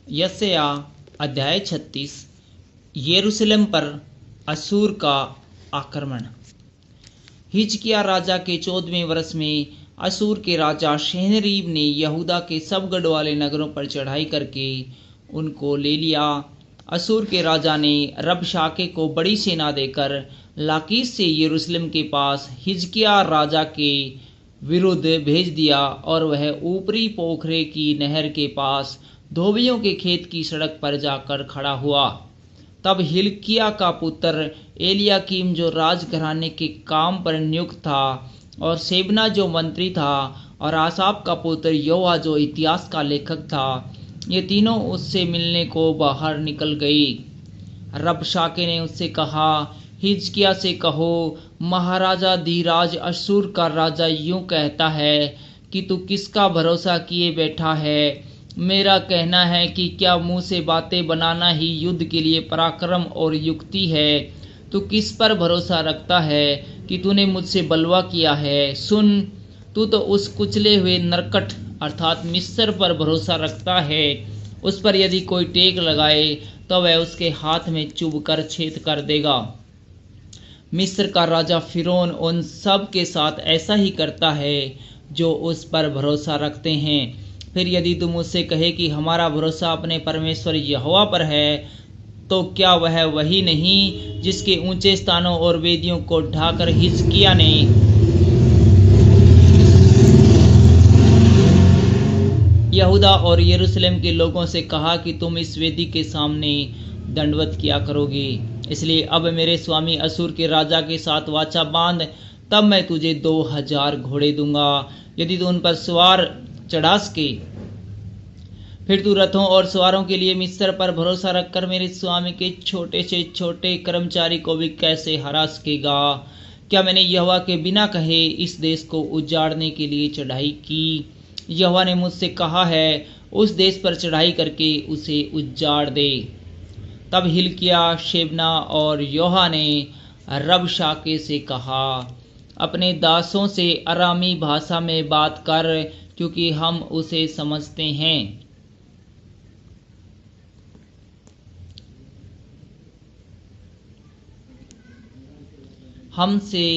यशाया अध्याय 36। यरूशलेम पर असूर का आक्रमण। हिजकिय्याह राजा के 14वें वर्ष में असूर के राजा सन्हेरीब ने यहूदा के सब गढ़ वाले नगरों पर चढ़ाई करके उनको ले लिया। असूर के राजा ने रबशाके को बड़ी सेना देकर लाकीश से यरूशलेम के पास हिजकिय्याह राजा के विरुद्ध भेज दिया और वह ऊपरी पोखरे की नहर के पास धोबियों के खेत की सड़क पर जाकर खड़ा हुआ। तब हिल्किय्याह का पुत्र एलियाकीम जो राजघराने के काम पर नियुक्त था, और शेबना जो मंत्री था, और आसाफ का पुत्र योआह जो इतिहास का लेखक था, ये तीनों उससे मिलने को बाहर निकल गई। रबशाके ने उससे कहा, हिजकिय्याह से कहो, महाराजा धीराज असूर का राजा यूं कहता है कि तू किसका भरोसा किए बैठा है। मेरा कहना है कि क्या मुंह से बातें बनाना ही युद्ध के लिए पराक्रम और युक्ति है। तू किस पर भरोसा रखता है कि तूने मुझसे बलवा किया है। सुन, तू तो उस कुचले हुए नरकट अर्थात मिस्र पर भरोसा रखता है। उस पर यदि कोई टेक लगाए तो वह उसके हाथ में चुभ कर छेद कर देगा। मिस्र का राजा फिरौन उन सब के साथ ऐसा ही करता है जो उस पर भरोसा रखते हैं। फिर यदि तुम मुझसे कहे कि हमारा भरोसा अपने परमेश्वर यहोवा पर है, तो क्या वह वही नहीं जिसके ऊंचे स्थानों और वेदियों को ढाकर हिजकिय्याह ने यहूदा और यरूशलेम के लोगों से कहा कि तुम इस वेदी के सामने दंडवत किया करोगे। इसलिए अब मेरे स्वामी असूर के राजा के साथ वाचा बांध, तब मैं तुझे 2000 घोड़े दूंगा यदि तू उन पर सवार चढ़ा सके। फिर तू रथों और सवारों के लिए मिस्र पर भरोसा रखकर मेरे स्वामी के छोटे से छोटे कर्मचारी को भी कैसे हरा सकेगा। क्या मैंने यहोवा के बिना कहे इस देश को उजाड़ने के लिए चढ़ाई की? यहोवा ने मुझसे कहा है, उस देश पर चढ़ाई करके उसे उजाड़ दे। तब हिल्किय्याह, शेबना और योआह ने रबशाके से कहा, अपने दासों से अरामी भाषा में बात कर, क्योंकि हम उसे समझते हैं। हमसे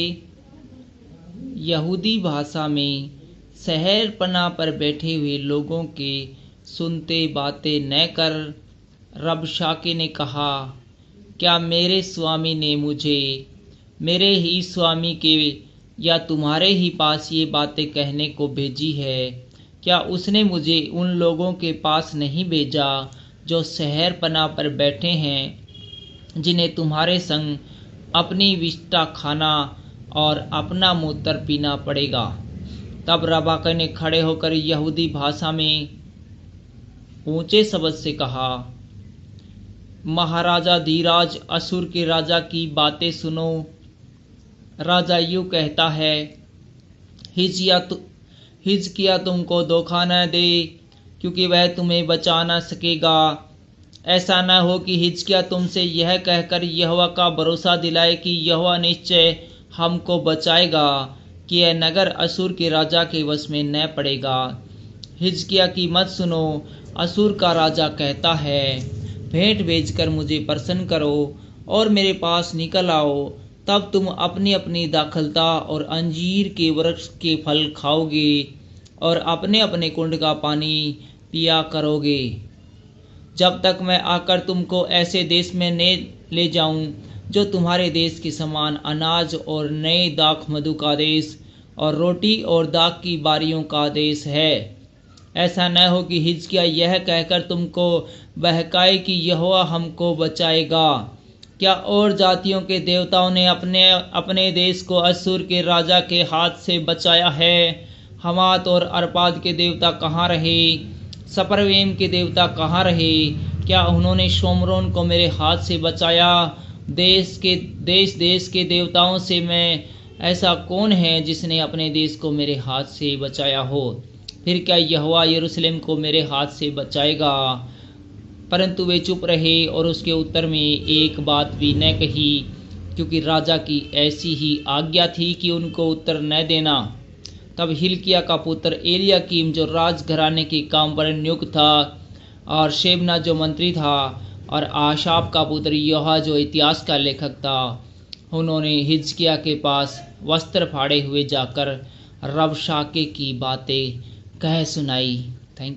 यहूदी भाषा में शहरपना पर बैठे हुए लोगों के सुनते बातें न कर। रबशाके ने कहा, क्या मेरे स्वामी ने मुझे मेरे ही स्वामी के या तुम्हारे ही पास ये बातें कहने को भेजी है? क्या उसने मुझे उन लोगों के पास नहीं भेजा जो शहरपना पर बैठे हैं, जिन्हें तुम्हारे संग अपनी विष्ठा खाना और अपना मूत्र पीना पड़ेगा? तब रबशाके ने खड़े होकर यहूदी भाषा में ऊंचे शब्द से कहा, महाराजा धीराज असूर के राजा की बातें सुनो। राजा यूं कहता है, हिजकिय्याह तुमको धोखा न दे, क्योंकि वह तुम्हें बचा न सकेगा। ऐसा न हो कि हिजकिय्याह तुमसे यह कहकर यहोवा का भरोसा दिलाए कि यहोवा निश्चय हमको बचाएगा, कि यह नगर असूर के राजा के वश में न पड़ेगा। हिजकिय्याह की मत सुनो। असूर का राजा कहता है, भेंट भेजकर मुझे प्रसन्न करो और मेरे पास निकल आओ, तब तुम अपनी अपनी दाखलता और अंजीर के वृक्ष के फल खाओगे और अपने अपने कुंड का पानी पिया करोगे, जब तक मैं आकर तुमको ऐसे देश में ले जाऊं जो तुम्हारे देश के समान अनाज और नए दाख मधु का देश और रोटी और दाख की बारियों का देश है। ऐसा न हो कि हिजकिय्याह यह कहकर तुमको बहकाए कि यहोवा हमको बचाएगा। क्या और जातियों के देवताओं ने अपने देश को असूर के राजा के हाथ से बचाया है? हमात और अर्पाद के देवता कहाँ रहे? सपरवेम के देवता कहाँ रहे? क्या उन्होंने शोमरोन को मेरे हाथ से बचाया? देश के देवताओं से मैं ऐसा कौन है जिसने अपने देश को मेरे हाथ से बचाया हो? फिर क्या यहोवा यरूशलेम को मेरे हाथ से बचाएगा? परंतु वे चुप रहे और उसके उत्तर में एक बात भी न कही, क्योंकि राजा की ऐसी ही आज्ञा थी कि उनको उत्तर न देना। तब हिल्किय्याह का पुत्र एलियाकीम जो राजघराने के काम पर नियुक्त था, और शेबना जो मंत्री था और आशाप का पुत्र योहा जो इतिहास का लेखक था, उन्होंने हिजकिया के पास वस्त्र फाड़े हुए जाकर रबशाके की बातें कह सुनाई।